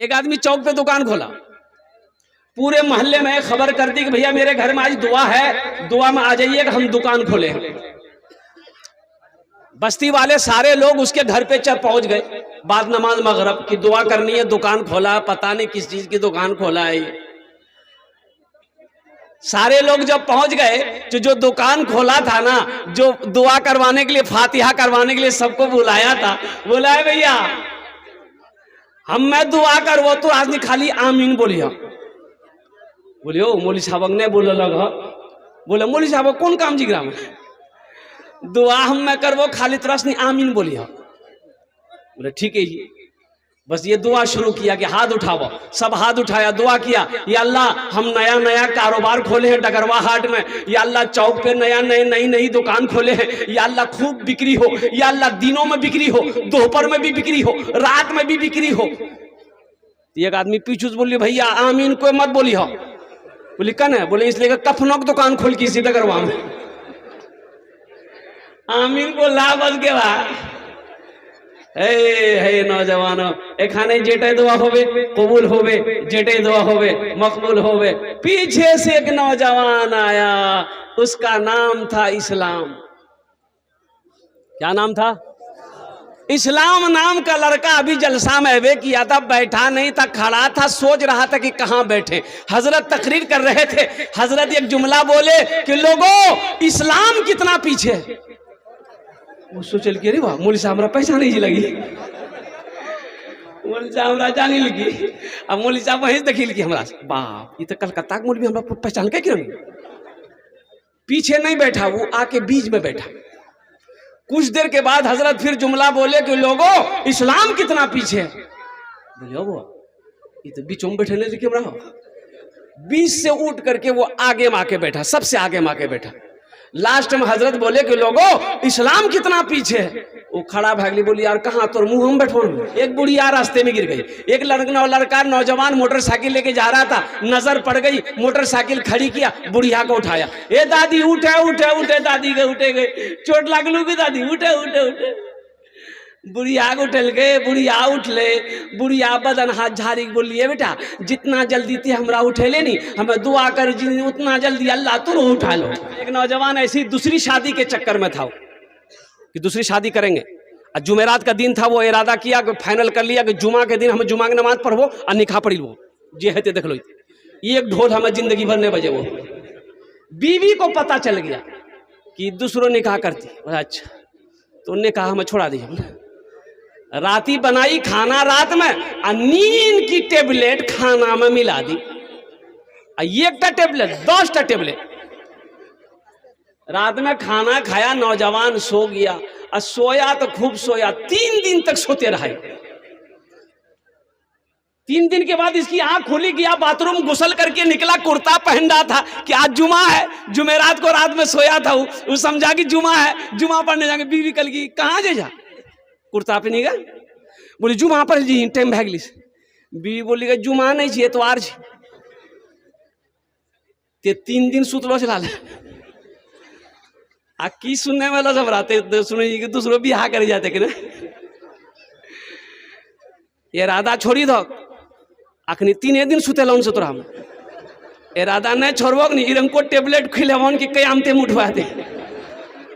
एक आदमी चौक पे दुकान खोला, पूरे मोहल्ले में खबर कर दी कि भैया मेरे घर में आज दुआ है, दुआ में आ जाइएगा, हम दुकान खोले हैं। बस्ती वाले सारे लोग उसके घर पे पहुंच गए। बाद नमाज मगरिब की दुआ करनी है, दुकान खोला, पता नहीं किस चीज की दुकान खोला है ये। सारे लोग जब पहुंच गए तो जो दुकान खोला था ना, जो दुआ करवाने के लिए, फातिहा करवाने के लिए सबको बुलाया था, बोला है भैया हम मैं दुआ कर, वो तो आज नहीं खाली आमीन बोलियो। बोलियो मौली साहब ने बोला लगा, बोला मौली साहब कौन काम जिगरा में दुआ हम मैं कर, वो खाली तरस नहीं आमीन बोलियो। बोले ठीक है जी। बस ये दुआ शुरू किया कि हाथ उठाओ, सब हाथ उठाया, दुआ किया, या अल्लाह हम नया नया कारोबार खोले हैं डगरवा हाट में, या अल्लाह चौक पे नई दुकान खोले हैं, या अल्लाह खूब बिक्री हो, या अल्लाह दिनों में बिक्री हो, दोपहर में भी बिक्री हो, रात में भी बिक्री हो। एक आदमी पीछू से बोलिए भैया आमीन कोई मत बोली हो। बोली कन है? बोले इसलिए कफनों की दुकान खोल की इसी डगरवा में। आमीन को लाभ के बाद हे नौजवानों, एखाने जेटे दुआ होवे कबूल होवे, जेटे दुआ होवे मकबूल होवे। पीछे से एक नौजवान आया, उसका नाम था इस्लाम। क्या नाम था? इस्लाम नाम का लड़का अभी जलसा में वे किया था, बैठा नहीं था, खड़ा था, सोच रहा था कि कहां बैठे। हजरत तकरीर कर रहे थे, हजरत एक जुमला बोले कि लोगों इस्लाम कितना पीछे है। वो सोचल के रे वाह मौली साहब हमरा पैसा नहीं लगी, मौली साहब हमरा जानी लगी। अब मौली साहब वहीं देखिल कि हमरा बाप ये तो कलकत्ता के मौलवी हमरा पहचान के क्यों नहीं। पीछे नहीं बैठा, वो आके बीच में बैठा। कुछ देर के बाद हजरत फिर जुमला बोले कि लोगों इस्लाम कितना पीछे है। बोले वो ये तो बीच में बैठे नहीं देखिए हमरा। बीच से उठ करके वो आगे में आके बैठा, सबसे आगे में आके बैठा। लास्ट में हजरत बोले कि लोगों इस्लाम कितना पीछे है। वो खड़ा भागली, बोली यार कहाँ तोर मुंह हम बैठो। एक बुढ़िया रास्ते में गिर गई, एक लड़का नौजवान मोटरसाइकिल लेके जा रहा था, नजर पड़ गई, मोटरसाइकिल खड़ी किया, बुढ़िया को उठाया। ए दादी उठे उठे उठे, दादी के उठे गए, चोट लगलू की दादी उठे उठे उठे। बुढ़िया उठल गए, बुढ़िया उठले, बुढ़िया बदन हाथ झाड़ी बोलिए बेटा जितना जल्दी थे हमरा उठेले नहीं, हमें दुआ कर उतना जल्दी अल्लाह तू उठा लो। एक नौजवान ऐसी दूसरी शादी के चक्कर में था कि दूसरी शादी करेंगे। जुमेरात का दिन था, वो इरादा किया कि फाइनल कर लिया कि जुमा के दिन हमें जुमा की नमाज पढ़ो और निकाह पढ़ी लो। जे है देख लो, एक ढोल हमें जिंदगी भर नहीं बजे। वो बीवी को पता चल गया कि दूसरों निकाह करती। अच्छा तो निकाह हमें छोड़ा दी। राती बनाई खाना रात में, और नींद की टेबलेट खाना में मिला दी। एक टेबलेट 10 टेबलेट। रात में खाना खाया, नौजवान सो गया, और सोया तो खूब सोया, 3 दिन तक सोते रहे। 3 दिन के बाद इसकी आंख खुली, गया बाथरूम, गुसल करके निकला, कुर्ता पहन रहा था कि आज जुमा है। जुमेरात को रात में सोया था, वो समझा कि जुमा है, जुमा पढ़ने जाके बीवी कल की कहाँ जा कुर्ता पे नहीं गया। बोली जुमा पर जी टाइम भागली। बीवी बोली गई जुमा नहीं चाहिए तो आर ते 3 दिन सुतलो चला ले। आ की सुनने वाला सब रहते सुने कि दूसरों बिहार कर जाते कि ना ये राधा छोड़ी दो अखनी 3 दिन सुतेला उनसे तोरा हम ये राधा नहीं छोड़बो नहीं, इनको टेबलेट खिलेवन कि कयामते में उठवा दे।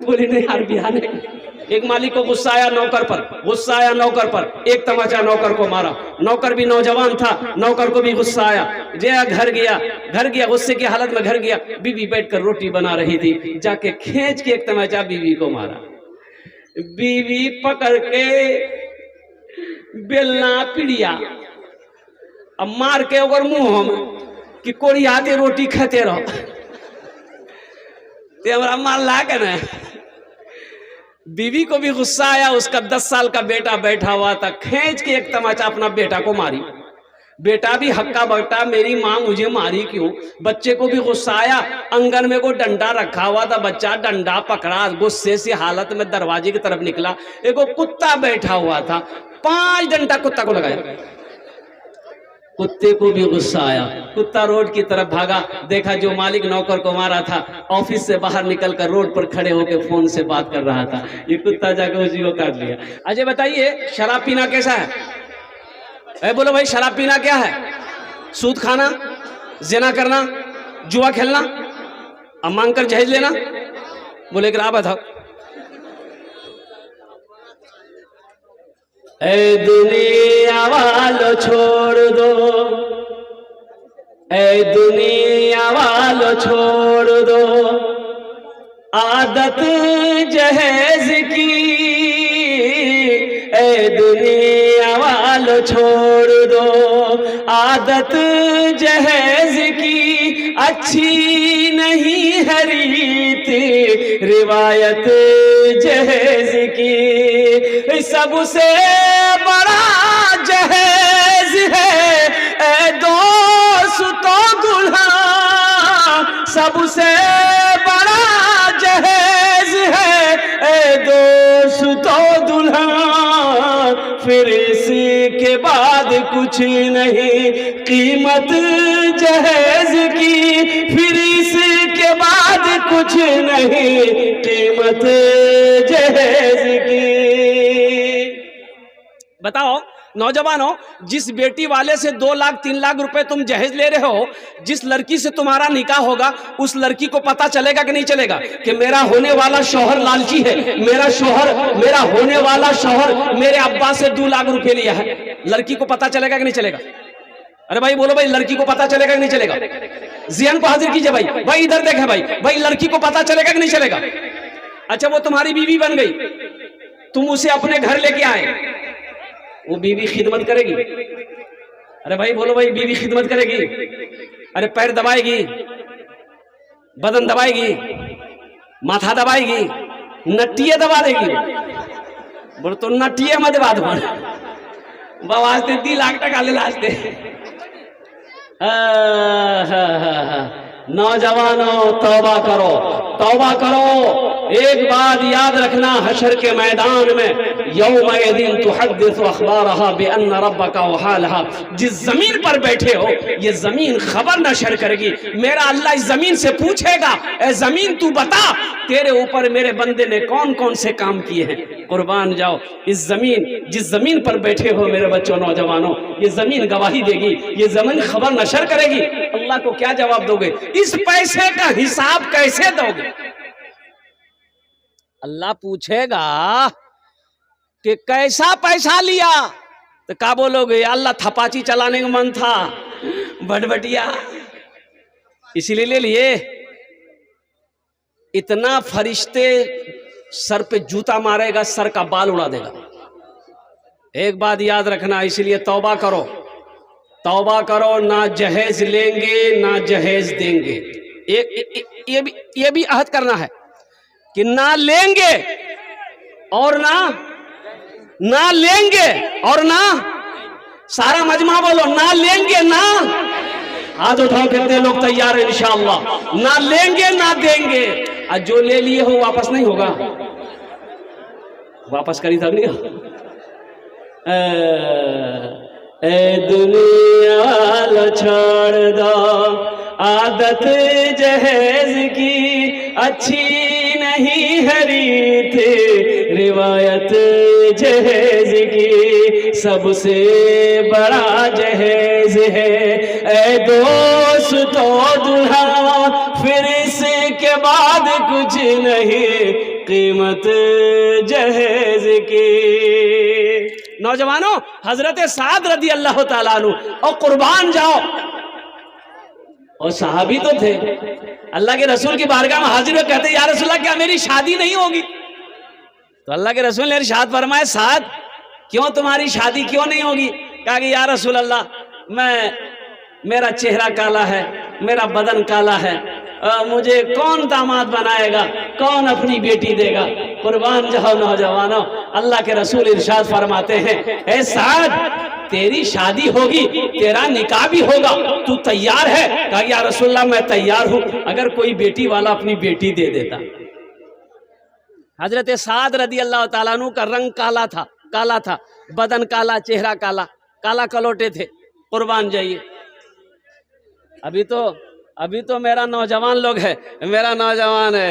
बोली नहीं यार बिहार नहीं। एक मालिक को गुस्सा आया नौकर पर, गुस्सा आया नौकर पर, एक तमाचा नौकर को मारा। नौकर भी नौजवान था, नौकर को भी गुस्सा आया, गया घर गया गुस्से की हालत में घर गया। बीवी बैठकर रोटी बना रही थी, जाके खींच के एक तमाचा बीवी को मारा। बीवी पकड़ के बेलना पिड़िया अब मार के ओकर मुंह में कि कोरियाते रोटी खाते रहो। ते हमरा मार ला के ना। बीवी को भी गुस्सा आया, उसका 10 साल का बेटा बैठा हुआ था, खींच के एक तमाचा अपना बेटा को मारी। बेटा भी हक्का बट्टा, मेरी माँ मुझे मारी क्यों। बच्चे को भी गुस्सा आया, अंगन में को डंडा रखा हुआ था, बच्चा डंडा पकड़ा, गुस्से से हालत में दरवाजे की तरफ निकला। एक कुत्ता बैठा हुआ था, 5 डंडा कुत्ता को लगाया। कुत्ते को भी गुस्सा आया, कुत्ता रोड की तरफ भागा, देखा जो मालिक नौकर को मारा था ऑफिस से बाहर निकलकर रोड पर खड़े होकर फोन से बात कर रहा था। ये कुत्ता जाकर उसी को काट लिया। अजय बताइए शराब पीना कैसा है? बोलो भाई शराब पीना क्या है? सूद खाना, ज़िना करना, जुआ खेलना, अब मांग कर जहेज लेना। बोले कि आप बताओ। ए दुनिया वालों छोड़ दो, ए दुनिया वालों छोड़ दो आदत जहेज की, ए दुनिया वालों छोड़ दो आदत जहेज की, अच्छी नहीं है रीत रिवायत जहेज की, सबसे बड़ा जहेज है ए दोस्तों दुल्हा, सबसे बड़ा जहेज है ए दोस्तों दुल्हा, फिर इसके बाद कुछ नहीं कीमत जहेज की, फिर इसके बाद कुछ नहीं कीमत जहेज की। बताओ नौजवानों, जिस बेटी वाले से 2 लाख 3 लाख रुपए तुम जहेज ले रहे हो, जिस लड़की से तुम्हारा निकाह होगा, उस लड़की को पता चलेगा कि नहीं चलेगा कि मेरा होने वाला शौहर लालची है, मेरा होने वाला शौहर मेरे अब्बा से 2 लाख रुपए लिया है? लड़की को पता चलेगा कि नहीं चलेगा? अरे भाई बोलो भाई, लड़की को पता चलेगा कि नहीं चलेगा? जियान को हाजिर कीजिए भाई। भाई इधर देखे भाई लड़की को पता चलेगा कि नहीं चलेगा? अच्छा वो तुम्हारी बीवी बन गई, तुम उसे अपने घर लेके आए, वो बीवी खिदमत करेगी? अरे भाई बोलो भाई, बीवी खिदमत करेगी? अरे पैर दबाएगी, बदन दबाएगी, माथा दबाएगी, नटिया दबा देगी? बोलो तो नटिया मत बात वास्ते 3 लाख टका ले लास्ते। नौजवानों तौबा करो, तौबा करो। एक बात याद रखना, हशर के मैदान में यौमइदिन तुहद्दिसु अखबारहा बिअन्न रब्बका वहालहा, जिस जमीन पर बैठे हो ये जमीन खबर नशर करेगी। मेरा अल्लाह इस जमीन से पूछेगा, ए जमीन तू बता तेरे ऊपर मेरे बंदे ने कौन कौन से काम किए हैं। कुर्बान जाओ, इस जमीन, जिस जमीन पर बैठे हो मेरे बच्चों नौजवानों, ये जमीन गवाही देगी, ये जमीन खबर नशर करेगी। अल्लाह को क्या जवाब दोगे? इस पैसे का हिसाब कैसे दोगे? अल्लाह पूछेगा कि कैसा पैसा लिया, तो क्या बोलोगे? अल्लाह थपाची चलाने का मन था, भटभटिया इसीलिए ले लिए। इतना फरिश्ते सर पे जूता मारेगा, सर का बाल उड़ा देगा। एक बात याद रखना, इसलिए तौबा करो, तौबा करो। ना जहेज लेंगे ना जहेज देंगे। ये भी अहद करना है कि ना लेंगे और ना लेंगे और ना, सारा मजमा बोलो, ना लेंगे ना। हाथ उठाओ, कितने लोग तैयार है? इंशाअल्लाह ना लेंगे ना देंगे। और जो ले लिए हो वापस नहीं होगा, वापस करी तब नहीं। ए दुनिया वालों छोड़ दो आदत जहेज की, अच्छी नहीं है रीत रिवायत जहेज की, सबसे बड़ा जहेज है ए दोस्तों दुल्हा, फिर इसके बाद कुछ नहीं कीमत जहेज की। नौजवानों, हजरत साद रदी अल्लाह ताला अन्हु, और कुर्बान जाओ, और सहाबी तो थे, अल्लाह के रसूल की बारगाह में हाजिर हो, कहते या रसूल अल्लाह क्या मेरी शादी नहीं होगी? तो अल्लाह के रसूल ने इरशाद फरमाया, साद क्यों तुम्हारी शादी क्यों नहीं होगी? कहा कि या रसूल अल्लाह मेरा चेहरा काला है, मेरा बदन काला है, मुझे कौन दामाद बनाएगा, कौन अपनी बेटी देगा? कुर्बान जाओ नौजवानों, अल्लाह के रसूल इरशाद फरमाते हैं, ए साद तेरी शादी होगी, तेरा निकाह भी होगा, तू तैयार है? कहा या रसूलल्लाह मैं तैयार हूं, अगर कोई बेटी वाला अपनी बेटी दे देता। हजरत साद रदी अल्लाह ताला अन्हु का रंग काला था, बदन काला, चेहरा काला, काला कलोटे थे। कुर्बान जाइए। अभी तो मेरा नौजवान लोग है, मेरा नौजवान है,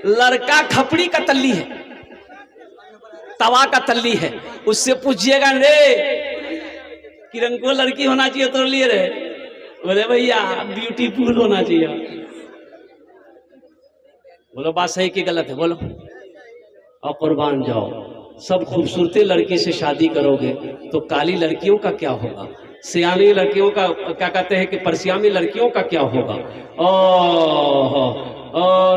लड़का खपड़ी का तल्ली है, तवा का तल्ली है, उससे पूछिएगा रे किरण को लड़की होना चाहिए तो लिए रे, बोले भैया ब्यूटीफुल होना चाहिए। बोलो बात सही कि गलत है, बोलो। और कुर्बान जाओ, सब खूबसूरती लड़की से शादी करोगे तो काली लड़कियों का क्या होगा, सियानी लड़कियों का क्या कहते हैं कि परसियामी लड़कियों का क्या होगा। ओ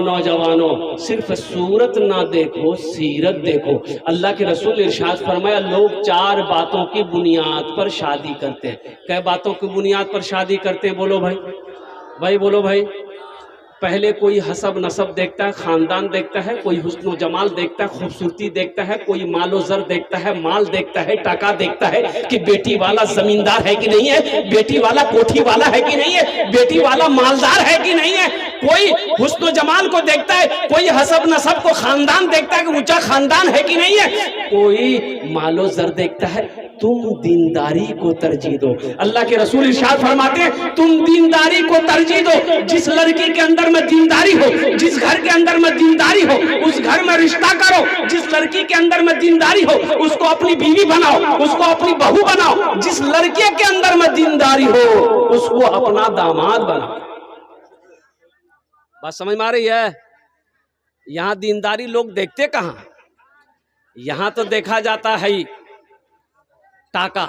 नौजवानों, सिर्फ सूरत ना देखो, सीरत देखो। अल्लाह के रसूल इरशाद फरमाया, लोग 4 बातों की बुनियाद पर शादी करते हैं। कै बातों की बुनियाद पर शादी करते हैं, बोलो भाई, भाई बोलो भाई। पहले कोई हसब नसब देखता है, खानदान देखता है, कोई हुस्न जमाल देखता है, खूबसूरती देखता है, कोई मालो जर देखता है, माल देखता है, टाका देखता है कि बेटी वाला जमींदार है कि नहीं है, बेटी वाला कोठी वाला है कि नहीं है, बेटी वाला मालदार है कि नहीं है। कोई हुस्न जमाल को देखता है, कोई हसब नसब को खानदान देखता है कि ऊंचा खानदान है कि नहीं है, कोई मालो जर देखता है। तुम दीनदारी को तरजीह दो। अल्लाह के रसूल इरशाद फरमाते हैं, तुम दीनदारी को तरजीह दो। जिस लड़की के अंदर में दीनदारी हो, जिस घर के अंदर में दीनदारी हो, उस घर में रिश्ता करो। जिस लड़की के अंदर में दीनदारी हो उसको अपनी बीवी बनाओ, उसको अपनी बहू बनाओ। जिस लड़के के अंदर में दीनदारी हो उसको अपना दामाद बनाओ। बात समझ में आ रही है? यहां दीनदारी लोग देखते कहां, यहां तो देखा जाता है टाका।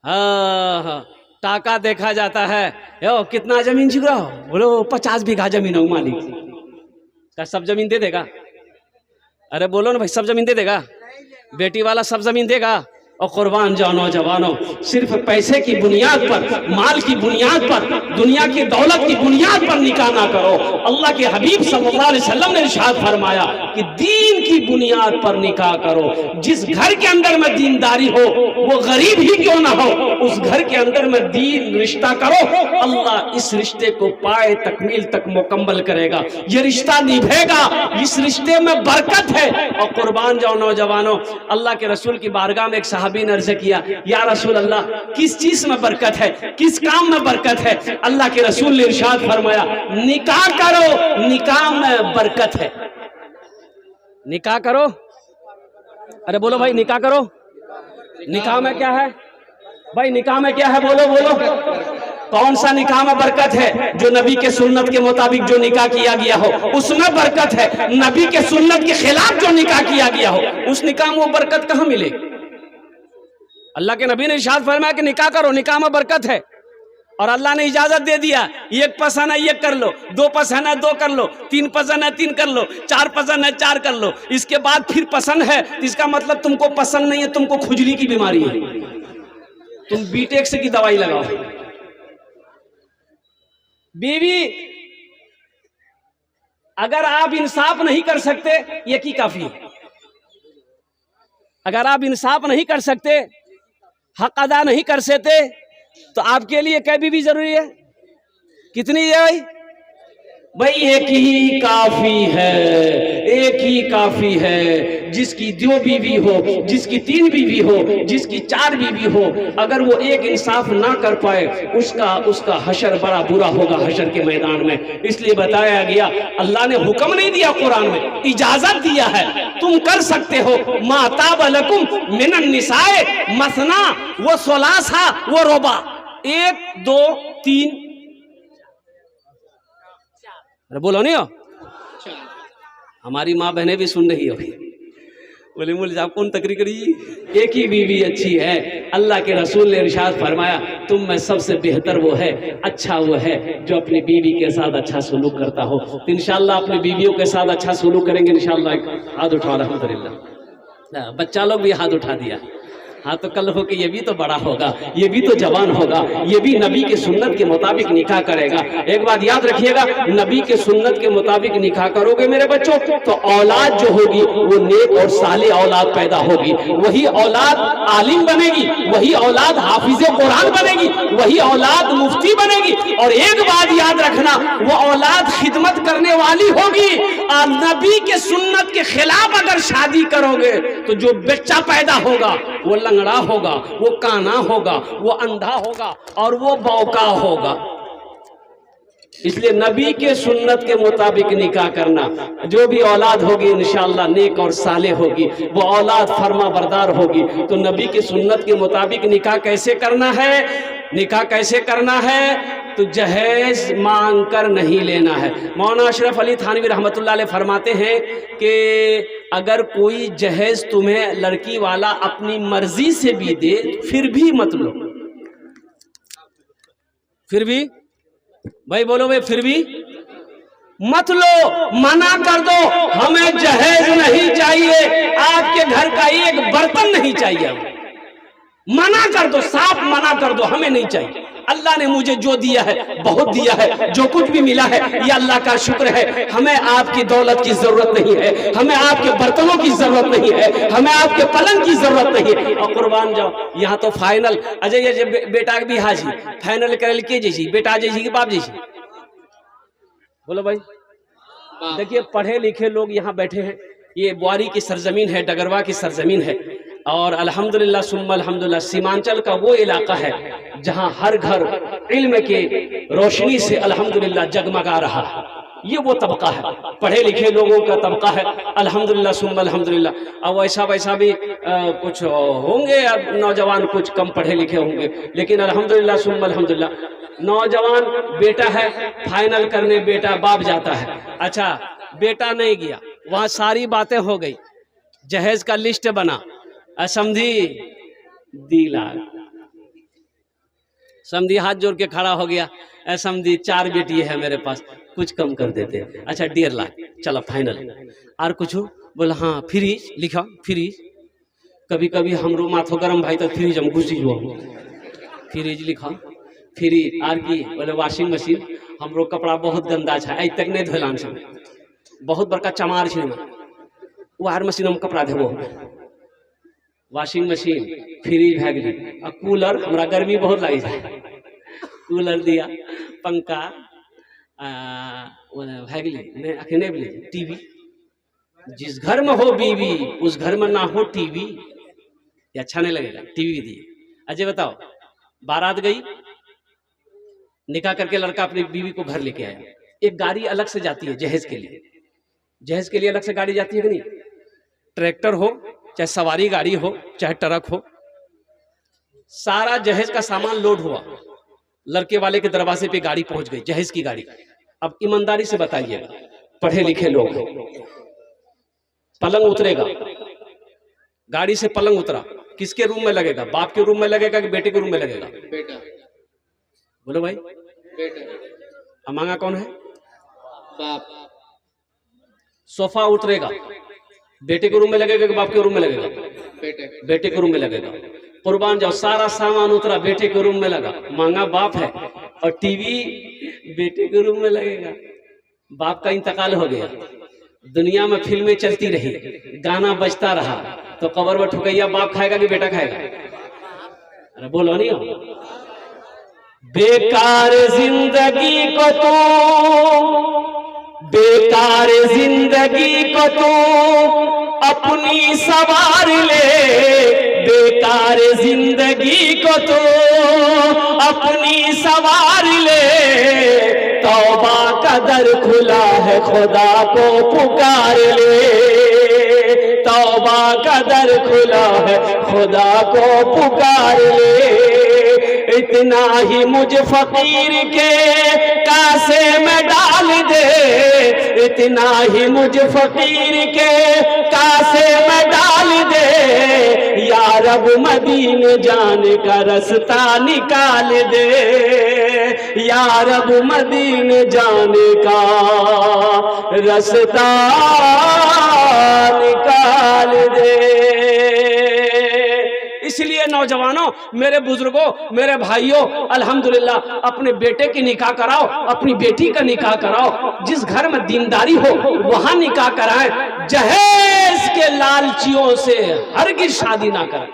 हाँ, टाका देखा जाता है। यो कितना जमीन चुक रहा हो, बोलो 50 बीघा जमीन हो मालिक। क्या सब जमीन दे देगा? अरे बोलो ना भाई, सब जमीन दे देगा? बेटी वाला सब जमीन देगा? और कुर्बान जाओ नौजवानों, सिर्फ पैसे की बुनियाद पर, माल की बुनियाद पर, दुनिया की दौलत की बुनियाद पर निकाह ना करो। अल्लाह के हबीब सल्लल्लाहु अलैहि वसल्लम ने इरशाद फरमाया कि दीन की बुनियाद पर निकाह करो। जिस घर के अंदर में दीनदारी हो, वो गरीब ही क्यों ना हो, उस घर के अंदर में दीन रिश्ता करो। अल्लाह इस रिश्ते को पाए तकमील तक मुकम्मल करेगा। ये रिश्ता निभेगा, इस रिश्ते में बरकत है। और कुर्बान जाओ नौजवानों, अल्लाह के रसूल की बारगाह में एक सहाबी ने अर्ज किया, या रसूल अल्लाह, किस चीज में बरकत है, किस काम में बरकत है? अल्लाह के रसूल ने इरशाद फरमाया, निकाह करो, निकाह में बरकत है। निकाह करो, अरे बोलो भाई, निकाह करो। निकाह में क्या है भाई, निकाह में क्या है, बोलो बोलो। कौन सा निकाह में बरकत है? जो नबी के सुन्नत के मुताबिक जो निकाह किया गया हो उसमें बरकत है। नबी के सुन्नत के खिलाफ जो निकाह किया गया हो उस निकाह में वो बरकत कहां मिलेगी? अल्लाह के नबी ने इरशाद फरमाया कि निकाह करो, निकाह में बरकत है। और अल्लाह ने इजाजत दे दिया, एक पसंद है एक कर लो, 2 पसंद है 2 कर लो, 3 पसंद है 3 कर लो, 4 पसंद है 4 कर लो। इसके बाद फिर पसंद है, इसका मतलब तुमको पसंद नहीं है, तुमको खुजली की बीमारी है, तुम बीटेक्स की दवाई लगाओ। बीवी अगर आप इंसाफ नहीं कर सकते, ये की काफी है। अगर आप इंसाफ नहीं कर सकते, हक अदा नहीं कर सकते, तो आपके लिए क्या बीवी जरूरी है? कितनी है भाई? भाई एक ही काफी है, एक ही काफी है। जिसकी 2 बीवी हो, जिसकी 3 बीवी हो, जिसकी 4 बीवी हो, अगर वो एक इंसाफ ना कर पाए, उसका हशर बड़ा बुरा होगा हशर के मैदान में। इसलिए बताया गया, अल्लाह ने हुक्म नहीं दिया, कुरान में इजाजत दिया है, तुम कर सकते हो। माताब लकुम मिनन निसाए मसना वो सुलासा वो रुबा, 1 2 3, अरे बोलो नहीं हो। हमारी माँ बहनें भी सुन रही होगी, बोले मुझे आप कौन तकरीर करी, एक ही बीवी अच्छी है। अल्लाह के रसूल ने इरशाद फरमाया, तुम में सबसे बेहतर वो है, अच्छा वो है जो अपनी बीवी के साथ अच्छा सुलूक करता हो। तो इंशाल्लाह अपनी बीवियों के साथ अच्छा सुलूक करेंगे इंशाल्लाह। हाथ उठा, अल्हम्दुलिल्लाह। बच्चा लोग भी हाथ उठा दिया। हाँ, तो कल हो कि ये भी तो बड़ा होगा, ये भी तो जवान होगा, ये भी नबी के सुन्नत के मुताबिक निकाह करेगा। एक बात याद रखिएगा, नबी के सुन्नत के मुताबिक निकाह करोगे मेरे बच्चों, तो औलाद जो होगी वो नेक और साले औलाद पैदा होगी। वही औलाद आलिम बनेगी, वही औलाद हाफिज़े कुरान बनेगी, वही औलाद मुफ्ती बनेगी। और एक बात याद रखना, वो औलाद खिदमत करने वाली होगी। और नबी के सुन्नत के खिलाफ अगर शादी करोगे तो जो बच्चा पैदा होगा वो लंगड़ा होगा, वो काना होगा, वो अंधा होगा और वो बौका होगा। इसलिए नबी के सुन्नत के मुताबिक निकाह करना। जो भी औलाद होगी इंशाअल्लाह नेक और साले होगी, वो औलाद फर्मा बरदार होगी। तो नबी के सुन्नत के मुताबिक निकाह कैसे करना है? निकाह कैसे करना है? तो जहेज मांग कर नहीं लेना है। मौलाना अशरफ अली थानवी रहमतुल्लाह अलैह फरमाते हैं कि अगर कोई जहेज तुम्हें लड़की वाला अपनी मर्जी से भी दे फिर भी मत लो। फिर भी भाई बोलो भाई, फिर भी मत लो, मना कर दो। हमें जहेज नहीं चाहिए, आपके घर का एक बर्तन नहीं चाहिए। मना कर दो, साफ मना कर दो, हमें नहीं चाहिए। अल्लाह ने मुझे जो दिया है बहुत दिया है, जो कुछ भी मिला है ये अल्लाह का शुक्र है। हमें आपकी दौलत की जरूरत नहीं है, हमें आपके बर्तनों की जरूरत नहीं है, हमें आपके पलंग की जरूरत नहीं है। और कुर्बान जाओ, यहाँ तो फाइनल अजय ये बेटा भी हाजी फाइनल कर के जैसी बेटा जैसी कि बाप जैसी। बोलो भाई, देखिए पढ़े लिखे लोग यहाँ बैठे हैं। ये बुआरी की सरजमीन है, डगरवा की सरजमीन है। और अल्हम्दुलिल्लाह सुम्मा अल्हम्दुलिल्लाह सीमांचल का वो इलाका है जहाँ हर घर इल्म के रोशनी से अल्हम्दुलिल्लाह जगमगा रहा है। ये वो तबका है, पढ़े लिखे लोगों का तबका है अल्हम्दुलिल्लाह सुम्मा अल्हम्दुलिल्लाह। अब वैसा भी कुछ होंगे, अब नौजवान कुछ कम पढ़े लिखे होंगे, लेकिन अल्हम्दुलिल्लाह सुम्मा अल्हम्दुलिल्लाह नौजवान बेटा है फाइनल करने, बेटा बाप जाता है। अच्छा बेटा नहीं गया, वहाँ सारी बातें हो गई, जहेज का लिस्ट बना, समझी दिला समझी हाथ जोड़ के खड़ा हो गया, समझी 4 बेटी है मेरे पास, कुछ कम कर देते। अच्छा 1.5 लाख, चलो फाइनल। और कुछ बोला हाँ फ्रिज लिखा, फ्रिज कभी कभी हमरो माथो गरम भाई तो फ्रिज हम घुसी जो फ्रिज लिखा, फ्रिज आर की बोले वॉशिंग मशीन, हमरो कपड़ा बहुत गंदा छा आज तक नहीं धोलान से, बहुत बड़का चमार छे वार मशीन हम कपड़ा धोबो। वॉशिंग मशीन, फ्रिज भए गेली, आ कूलर, हमरा गर्मी बहुत लागे छै, कूलर दिया, पंखा भए गेली नहीं अखन नहीं भेलै टीवी। जिस घर में हो बीवी उस घर में ना हो टीवी, ये अच्छा नहीं लगेगा, टीवी दिए। अजय बताओ, बारात गई, निकाह करके लड़का अपनी बीवी को घर लेके आया, एक गाड़ी अलग से जाती है जहेज के लिए, जहेज के लिए अलग से गाड़ी जाती है कि नहीं? ट्रैक्टर हो चाहे सवारी गाड़ी हो चाहे ट्रक हो, सारा जहेज का सामान लोड हुआ, लड़के वाले के दरवाजे पे गाड़ी पहुंच गई, जहेज की गाड़ी। अब ईमानदारी से बताइएगा, पढ़े लिखे लोग, पलंग उतरेगा, गाड़ी से पलंग उतरा, किसके रूम में लगेगा? बाप के रूम में लगेगा कि बेटे के रूम में लगेगा? बेटा। बोलो भाई, बेटा। मांगा कौन है? बाप। सोफा उतरेगा, बेटे के रूम में लगेगा कि बाप के रूम में लगेगा? बेटे के रूम में लगेगा। कुर्बान जाओ, सारा सामान उतरा, बेटे के रूम में लगा, मांगा बाप है, और टीवी बेटे के रूम में लगेगा। बाप का इंतकाल हो गया, दुनिया में फिल्में चलती रही, गाना बजता रहा, तो कब्र में ठुकैया बाप खाएगा कि बेटा खाएगा? अरे बोलो नहीं हो। बेकार जिंदगी को तो, बेकार जिंदगी को तो अपनी सवार ले, बेकार जिंदगी को तो अपनी सवार ले, तौबा का दर खुला है खुदा को पुकार ले, तौबा का दर खुला है खुदा को पुकार ले। इतना ही मुझ फकीर के कासे में डाल दे, इतना ही मुझ फकीर के कासे में डाल दे, या रब मदीने जाने का रास्ता निकाल दे, या रब मदीने जाने का रास्ता निकाल दे। इसलिए नौजवानों, मेरे बुजुर्गों, मेरे भाइयों, अल्हम्दुलिल्लाह अपने बेटे की निकाह कराओ, अपनी बेटी का निकाह कराओ, जिस घर में दीनदारी हो वहां निकाह कराएं। जहेज के लालचियों से हरगिज शादी ना करें।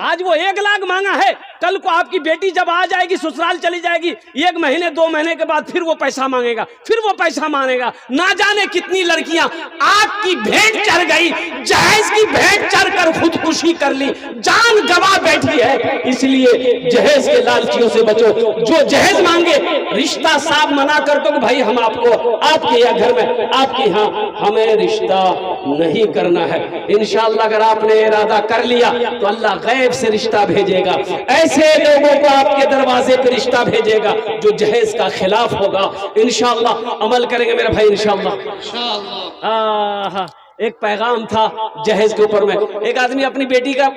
आज वो 1 लाख मांगा है, कल को आपकी बेटी जब आ जाएगी, ससुराल चली जाएगी, 1 महीने 2 महीने के बाद फिर वो पैसा मांगेगा, फिर वो पैसा मांगेगा। ना जाने कितनी लड़कियां आपकी भेंट चढ़ गई, जहेज की भेंट चढ़ कर खुदकुशी कर ली, जान गवा बैठी है। इसलिए जहेज के लालचियों से बचो। जो जहेज मांगे रिश्ता साफ मना कर दो कि भाई हम आपको आपके यहाँ घर में आपके यहाँ हमें रिश्ता नहीं करना है। इंशाअल्लाह अगर आपने इरादा कर लिया तो अल्लाह गैब से रिश्ता भेजेगा, ऐसे लोगों को आपके दरवाजे पे रिश्ता भेजेगा जो जहेज का खिलाफ होगा। इंशाअल्लाह अमल करेंगे मेरे भाई, इंशाअल्लाह। एक पैगाम था जहेज के ऊपर में। एक आदमी अपनी बेटी का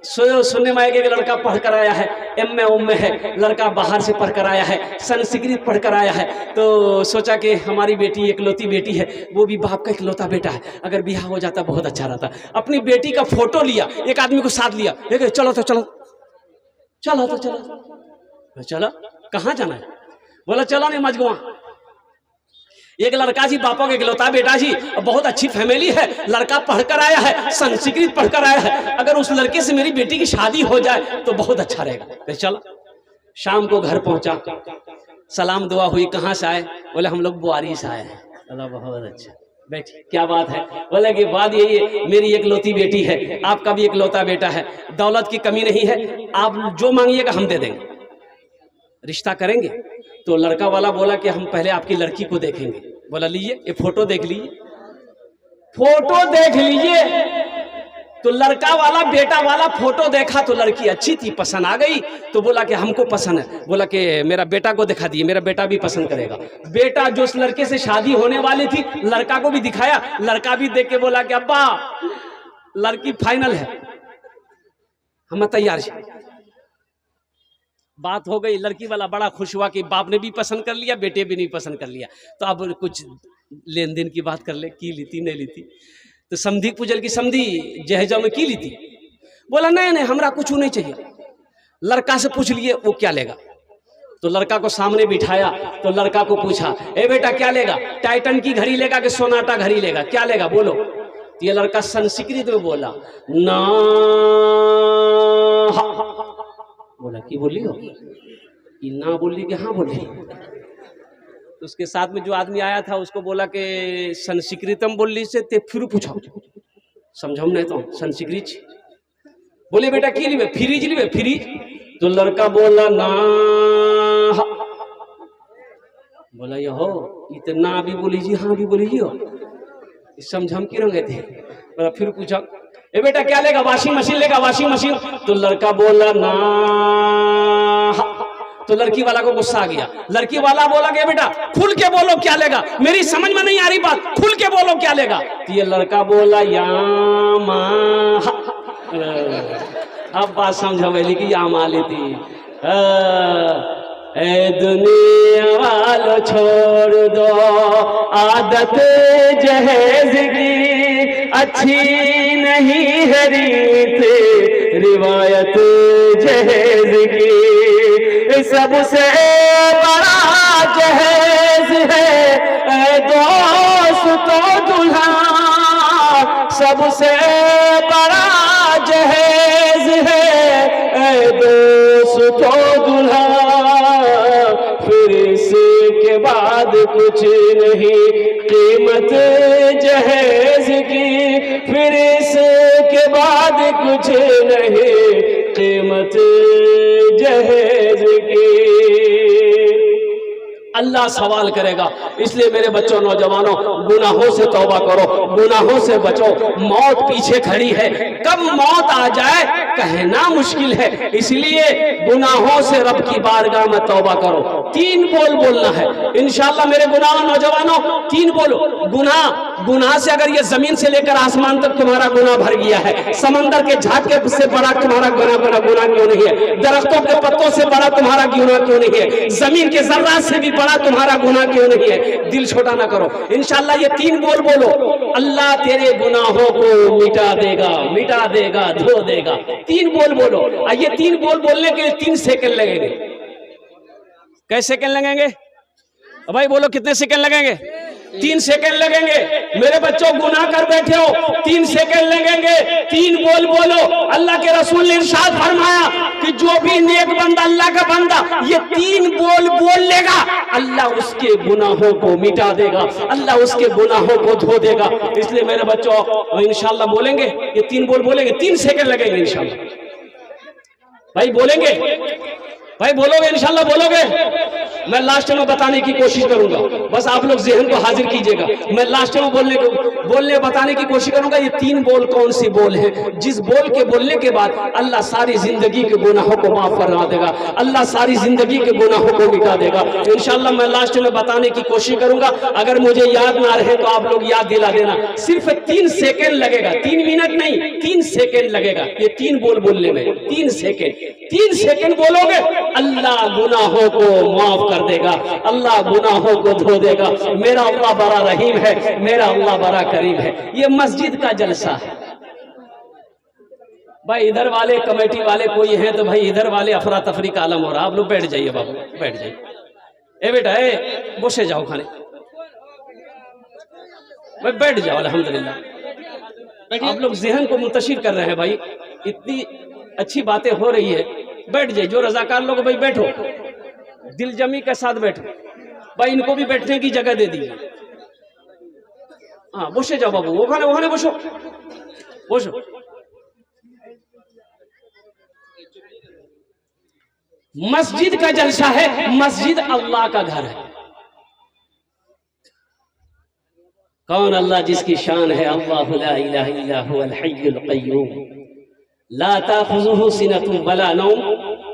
सुनने में आएगा कि लड़का पढ़ कर आया है, एम में है, लड़का बाहर से पढ़ कर आया है, संस्कृत पढ़ कर आया है, तो सोचा कि हमारी बेटी इकलौती बेटी है, वो भी बाप का इकलौता बेटा है, अगर ब्याह हो जाता बहुत अच्छा रहता। अपनी बेटी का फोटो लिया, एक आदमी को साथ लिया, चलो तो चलो, चलो तो चलो, चलो कहाँ जाना है? बोला चलो नहीं मजगुआ। एक लड़का जी, बापा का इकलौता बेटा जी, बहुत अच्छी फैमिली है, लड़का पढ़कर आया है, संस्कृत पढ़कर आया है, अगर उस लड़के से मेरी बेटी की शादी हो जाए तो बहुत अच्छा रहेगा। चलो शाम को घर पहुंचा, सलाम दुआ हुई, कहाँ से आए? बोले हम लोग बुआरी से आए हैं। बोला बहुत अच्छा, बैठिए, क्या बात है? बोले कि बात यही है, मेरी इकलौती बेटी है, आपका भी इकलौता बेटा है, दौलत की कमी नहीं है, आप जो मांगिएगा हम दे देंगे, रिश्ता करेंगे। तो लड़का वाला बोला कि हम पहले आपकी लड़की को देखेंगे। बोला लीजिए, ये फोटो देख लीजिए, फोटो देख लीजिए। तो लड़का वाला बेटा वाला फोटो देखा तो लड़की अच्छी थी, पसंद आ गई, तो बोला कि हमको पसंद है। बोला कि मेरा बेटा को दिखा दिए, मेरा बेटा भी पसंद करेगा। बेटा जो उस लड़के से शादी होने वाली थी, लड़का को भी दिखाया, लड़का भी देख के बोला कि अब्बा लड़की फाइनल है, हम तैयार हैं। बात हो गई, लड़की वाला बड़ा खुश हुआ कि बाप ने भी पसंद कर लिया, बेटे भी नहीं पसंद कर लिया, तो अब कुछ लेन देन की बात कर ले, की ली थी नहीं ली थी। तो समधी पूजल की समधी जहेजा में की ली थी। बोला नहीं नहीं हमरा कुछ नहीं चाहिए। लड़का से पूछ लिए वो क्या लेगा, तो लड़का को सामने बिठाया, तो लड़का को पूछा, ए बेटा क्या लेगा? टाइटन की घड़ी लेगा कि सोनाटा घड़ी लेगा, क्या लेगा बोलो? तो ये लड़का संस्कृत में बोला ना। बोला कि बोली हो कि ना बोली कि हाँ बोली। तो उसके साथ में जो आदमी आया था उसको बोला कि संस्कृतम बोली से ते फिर पूछा, समझो नहीं तो संस्कृत। बोले बेटा की लीवे? Freeze leeway, freeze. तो लड़का बोला ना। बोला ये हो इतना भी बोली जी, हाँ भी बोली जी हो, समझम की रंगे थे। बोला फिर पूछा, ए बेटा क्या लेगा? वॉशिंग मशीन लेगा, वॉशिंग मशीन। तो लड़का बोला ना। तो लड़की वाला को गुस्सा आ गया। लड़की वाला बोला कि बेटा खुल के बोलो क्या लेगा, मेरी समझ में नहीं आ रही बात, खुल के बोलो क्या लेगा। तो ये लड़का बोला यामा। अब बात समझो वाली कि यामा लेती। ए दुनिया वालों छोड़ दो आदत जहेज की, अच्छी नहीं है रीत रिवायत जहेज की। सबसे बड़ा जहेज है दोस्तों दुल्हा, सबसे बड़ा जहेज है दोस्तों दुल्हा। फिर इसके बाद कुछ नहीं कीमत जहेज की, फिर इसके बाद कुछ नहीं कीमत जहेज की। अल्लाह सवाल करेगा। इसलिए मेरे बच्चों नौजवानों गुनाहों से तौबा करो, गुनाहों से बचो। मौत पीछे खड़ी है, कब मौत आ जाए कहना मुश्किल है। इसलिए गुनाहों से रब की बारगाह में तौबा करो। 3 बोल बोलना है इंशाअल्लाह मेरे गुनाह नौजवानों, 3 बोलो। गुनाह से अगर ये जमीन से लेकर आसमान तक तुम्हारा गुनाह भर गया है, समंदर के झाके से बड़ा तुम्हारा गुनाह क्यों नहीं है? दरख्तों के पत्तों से बड़ा तुम्हारा गुनाह क्यों नहीं है? जमीन के जर्रा से भी बड़ा तुम्हारा गुनाह क्यों नहीं है? दिल छोटा ना करो। इंशाअल्लाह ये 3 बोल बोलो, अल्लाह तेरे गुनाहों को मिटा देगा, मिटा देगा, धो देगा। 3 बोल बोलो। ये 3 बोल बोलने के लिए 3 सेकंड लगेंगे। कैसे सेकंड लगेंगे भाई? बोलो कितने सेकंड लगेंगे? 3 सेकंड लगेंगे। मेरे बच्चों गुनाह कर बैठे हो, 3 सेकंड लगेंगे। 3 बोल बोलो। अल्लाह के रसूल ने इरशाद फरमाया कि जो भी नेक बंदा, अल्लाह का बंदा, ये 3 बोल बोल लेगा, अल्लाह उसके गुनाहों को मिटा देगा, अल्लाह उसके गुनाहों को धो देगा। इसलिए मेरे बच्चों इंशाल्लाह बोलेंगे, ये 3 बोल बोलेंगे, 3 सेकंड लगेंगे इंशाल्लाह। भाई बोलेंगे, भाई बोलोगे इंशाल्लाह बोलोगे। मैं लास्ट में बताने की कोशिश करूंगा, बस आप लोग ज़हन को हाजिर कीजिएगा। मैं लास्ट में बोलने बताने की कोशिश करूंगा ये 3 बोल कौन सी बोल है, जिस बोल के बोलने के बाद अल्लाह सारी जिंदगी के गुनाहों को माफ फरमा देगा, अल्लाह सारी जिंदगी के गुनाहों को मिटा देगा। इंशाल्लाह मैं लास्ट में बताने की कोशिश करूंगा। अगर मुझे याद ना रहे तो आप लोग याद दिला देना। सिर्फ 3 सेकेंड लगेगा, 3 मिनट नहीं, 3 सेकेंड लगेगा ये 3 बोल बोलने में। 3 सेकेंड बोलोगे, अल्लाह गुनाहों को माफ कर देगा, अल्लाह गुनाहों को धो देगा। मेरा अल्लाह बड़ा रहीम है, मेरा अल्लाह बड़ा करीम है। ये मस्जिद का जलसा है भाई। इधर वाले कमेटी वाले कोई हैं तो भाई इधर वाले अफरा तफरी का आलम हो रहा। आप लोग बैठ जाइए बाबू, बैठ जाइए। ए बेटा ए बोसे जाओ खाने, भाई बैठ जाओ। अल्हम्दुलिल्लाह आप लोग ज़हन को मुंतशिर कर रहे हैं भाई, इतनी अच्छी बातें हो रही है। बैठ जाइए, जो रजाकार लोग भाई बैठो, दिल जमी के साथ बैठो भाई। इनको भी बैठने की जगह दे दीजिए। हाँ बोसे जाओ बाबू, वो खाने बोसो बोसो। मस्जिद का जलसा है, मस्जिद अल्लाह का घर है। कौन अल्लाह जिसकी शान है अल्लाहु ला इलाहा इल्ला हुवल हय्युल क़य्यूम ला ताख़ुज़ुहु सिनतुन वला नौम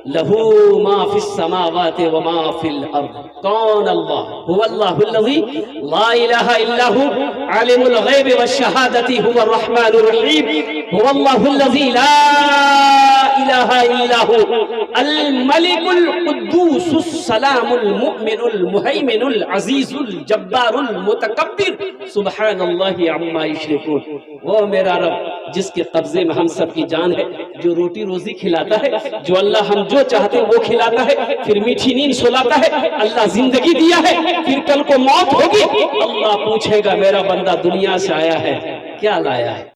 लहू मा फिस समावाति व मा फिल अर्द। कौन अल्लाह? हुवल्लाहुल्लज़ी ला इलाहा इल्ला हु आलिमुल ग़ैबि वश्शहादति हुवर रहमानुर रहीम। हुवल्लाहुल्लज़ी ला इलाहा इल्ला हु अल मलिकुल कुद्दूसुस सलामुल मुमिनुल मुहैमिनुल अज़ीज़ुल जब्बारुल मुतकब्बिर सुब्हानल्लाहि अम्मा युश्रिकून। वो मेरा रब जिसके कब्जे में हम सब की जान है, जो रोटी रोजी खिलाता है, जो अल्लाह हम जो चाहते हैं वो खिलाता है, फिर मीठी नींद सुलाता है। अल्लाह जिंदगी दिया है, फिर कल को मौत होगी। अल्लाह पूछेगा मेरा बंदा दुनिया से आया है क्या लाया है।